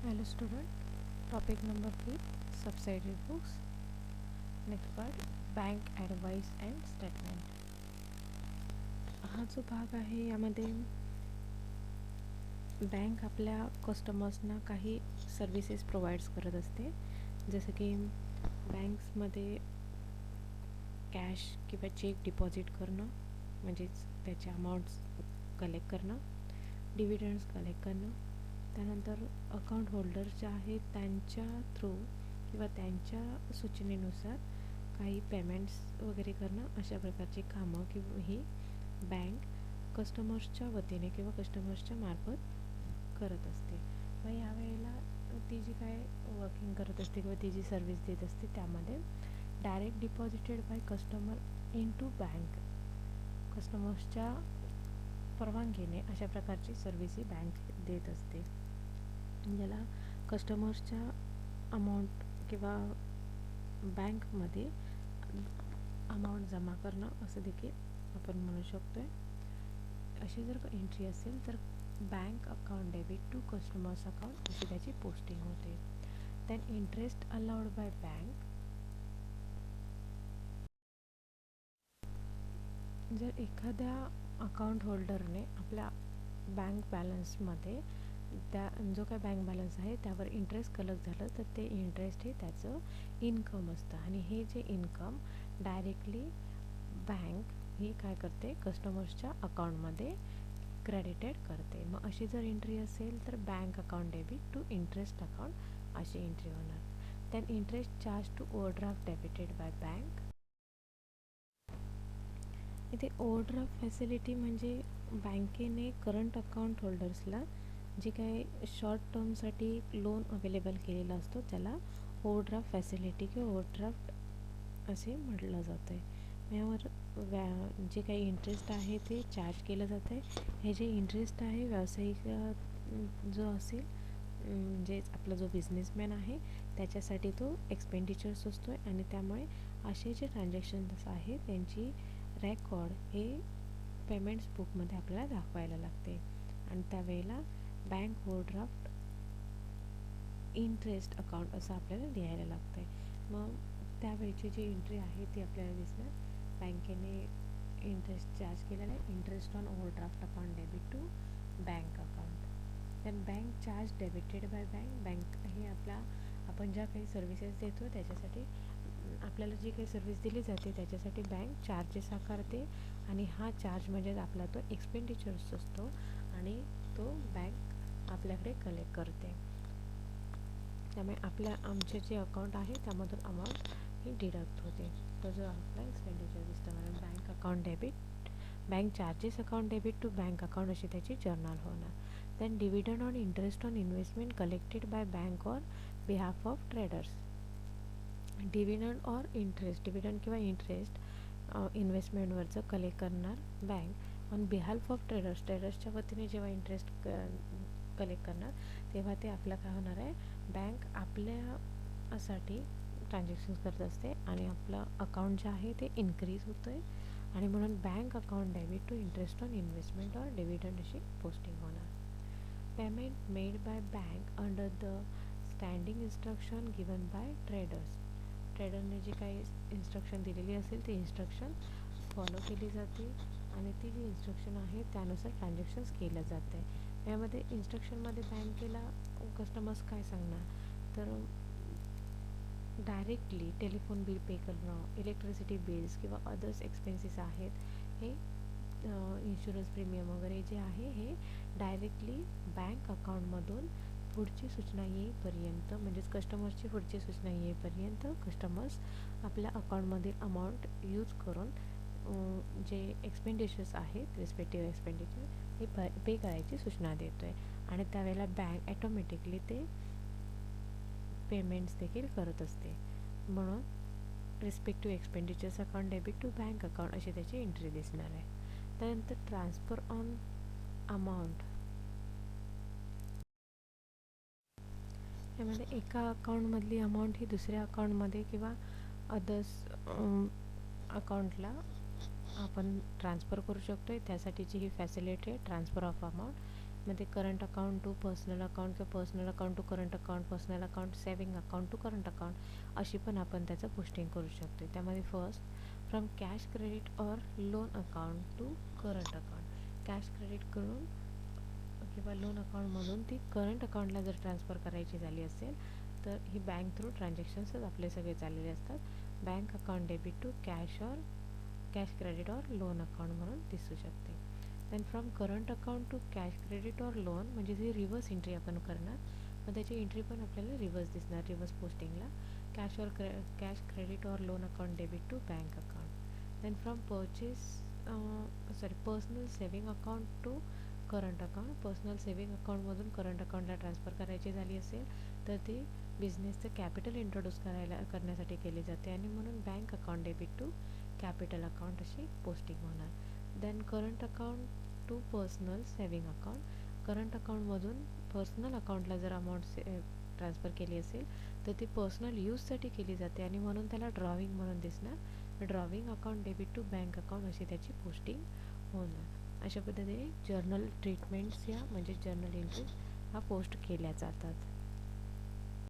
Hello student, topic number 5, subsidiary books. Next part, bank advice and statement. हा जो भाग आहे यामध्ये बँक आपल्या कस्टमर्सना काही सर्विसेस प्रोव्हाइड्स करत असते, जसं की बँक्समध्ये कॅश किंवा चेक डिपॉझिट करणं, म्हणजेच त्याचे अमाऊंट्स कलेक्ट करणं, डिव्हिडंड्स कलेक्ट करणं, त्यानंतर अकाउंट होल्डर्स जे आहेत त्यांच्या थ्रू किंवा त्यांच्या सूचनेनुसार काही पेमेंट्स वगैरे करणं, अशा प्रकारची कामं किंवा ही बँक कस्टमर्सच्या वतीने किंवा कस्टमर्सच्या मार्फत करत असते. मग यावेळेला ती जी काय वर्किंग करत असते किंवा ती जी सर्व्हिस देत असते त्यामध्ये direct deposited by customer into bank, कस्टमर्सच्या परवानगीने अशा प्रकारची सर्व्हिस ही बँक देत असते. ज्याला कस्टमर्सच्या अमाऊंट किंवा बँकमध्ये अमाऊंट जमा करणं असं देखील आपण म्हणू शकतो आहे. अशी जर एंट्री असेल तर bank account debit to customers account अशी त्याची पोस्टिंग होते. Then interest allowed by bank, जर एखाद्या अकाउंट होल्डरने आपल्या बँक बॅलन्समध्ये त्या जो काय बँक बॅलन्स आहे त्यावर इंटरेस्ट कलेक्ट झालं तर ते इंटरेस्ट हे त्याचं इन्कम असतं आणि हे जे इन्कम डायरेक्टली बँक ही काय करते, कस्टमर्सच्या अकाउंटमध्ये क्रेडिटेड करते. मग अशी जर एंट्री असेल तर bank account debit to interest account अशी एंट्री होणार. Then interest charge to overdraft debited by bank. इथे ओव्हरड्राफ्ट फॅसिलिटी म्हणजे बँकेने करंट अकाउंट होल्डर्सला जे काही शॉर्ट टर्मसाठी लोन अवेलेबल केलेला असतो त्याला ओव्हरड्राफ्ट फॅसिलिटी किंवा ओव्हरड्राफ्ट असे म्हटलं जातं आहे. यावर जे काही इंटरेस्ट आहे ते चार्ज केलं जातं आहे. हे जे इंटरेस्ट आहे व्यावसायिक जो असेल म्हणजे आपला जो बिझनेसमॅन आहे त्याच्यासाठी तो एक्सपेंडिचर्स असतो आहे आणि त्यामुळे असे जे ट्रान्झॅक्शन्स आहे त्यांची रेकॉर्ड हे पेमेंट्स बुकमध्ये आपल्याला दाखवायला लागते आणि त्यावेळेला बँक ओव्हरड्राफ्ट इंटरेस्ट अकाउंट असं आपल्याला लिहायला लागतं आहे. मग त्यावेळची जी एंट्री आहे ती आपल्याला दिसणार, बँकेने इंटरेस्ट चार्ज केलेला आहे, interest on overdraft account debit to bank account. Then bank charge debited by bank. Bank हे आपण ज्या काही सर्व्हिसेस देतो त्याच्यासाठी आपल्याला जी काही सर्व्हिस दिली जाते त्याच्यासाठी बँक चार्जेस आकारते आणि हा चार्ज म्हणजे आपला तो एक्सपेंडिचर्स असतो आणि तो बँक आपल्याकडे कलेक्ट करते. त्यामुळे आमचे जे अकाउंट आहे त्यामधून अमाऊंट ही डिडक्ट होते. तो जो आपला एक्सपेंडिचर दिसतं म्हणून bank account debit, bank charges account debit to bank account अशी त्याची जर्नल होणार. Then dividend on interest on investment collected by bank on behalf of traders. Dividend or interest, dividend किंवा इंटरेस्ट इन्व्हेस्टमेंटवरचं कलेक्ट करणार bank on बिहाल्फ of traders. ट्रेडर्सच्या वतीने जेव्हा इंटरेस्ट कलेक्ट करणार तेव्हा ते आपलं काय होणार आहे, बँक आपल्यासाठी ट्रान्झॅक्शन्स करत असते आणि आपलं अकाउंट जे आहे ते इन्क्रीज होतं आहे आणि म्हणून bank account debit to interest on investment or dividend अशी पोस्टिंग होणार. Payment made by bank under the standing instruction given by traders. ट्रेडरने जी काही इन्स्ट्रक्शन दिलेली असेल ती इन्स्ट्रक्शन फॉलो केली जाते आणि ती जी इन्स्ट्रक्शन आहे त्यानुसार ट्रान्झॅक्शन्स केलं जातं आहे. यामध्ये इन्स्ट्रक्शनमध्ये बँकेला कस्टमर्स काय सांगणार तर डायरेक्टली टेलिफोन बिल पे करणं, इलेक्ट्रिसिटी बिल्स किंवा अदर्स एक्सपेन्सेस आहेत हे इन्शुरन्स प्रीमियम वगैरे जे आहे हे डायरेक्टली बँक अकाउंटमधून पुढची सूचना येईपर्यंत म्हणजेच कस्टमर्सची पुढची सूचना येईपर्यंत कस्टमर्स आपल्या अकाउंटमधील अमाऊंट यूज करून जे एक्सपेंडिचर्स आहेत रिस्पेक्टिव्ह एक्सपेंडिचर हे पे करायची सूचना देतो आहे आणि त्यावेळेला बँक ॲटोमॅटिकली ते पेमेंट्स देखील करत असते. म्हणून respective expenditures account debit to bank account अशी त्याची एंट्री दिसणार आहे. त्यानंतर ट्रान्सफर ऑन अमाऊंट, यामध्ये एका अकाउंटमधली अमाऊंट ही दुसऱ्या अकाउंटमध्ये किंवा अदर्स अकाउंटला आपण ट्रान्सफर करू शकतो आहे. त्यासाठीची ही फॅसिलिटी आहे ट्रान्सफर ऑफ अमाऊंट. मध्ये current account to personal account किंवा personal account to current account, personal account saving account to current account अशी पण आपण त्याचं पोस्टिंग करू शकतो. त्यामध्ये first from cash credit or loan account to current account, cash credit करून किंवा लोन अकाउंटमधून ती करंट अकाउंटला जर ट्रान्सफर करायची झाली असेल तर ही बँक थ्रू ट्रान्झॅक्शन्सच आपले सगळे चाललेले असतात. Bank account debit to cash credit or loan account म्हणून दिसू शकते. Then from current account to cash credit or loan म्हणजे जी रिव्हर्स एंट्री आपण करणार, मग त्याची एंट्री पण आपल्याला रिव्हर्स दिसणार रिव्हर्स पोस्टिंगला. Cash credit or loan account debit to bank account. Then from personal saving account to current account, personal saving अकाउंटमधून करंट अकाउंटला ट्रान्सफर करायची झाली असेल तर ती बिझनेसचं कॅपिटल इंट्रोड्यूस करण्यासाठी केली जाते आणि म्हणून bank account debit to capital account अशी पोस्टिंग होणार. Then current account to personal saving account, current अकाउंटमधून पर्सनल अकाउंटला जर अमाऊंट ट्रान्सफर केली असेल तर ती पर्सनल यूजसाठी केली जाते आणि म्हणून त्याला ड्रॉविंग म्हणून दिसणार. Drawing account debit to bank account अशी त्याची पोस्टिंग होणार. अशा पद्धतीने जर्नल ट्रीटमेंट्स या म्हणजे जर्नल एंट्रीज ह्या पोस्ट केल्या जातात.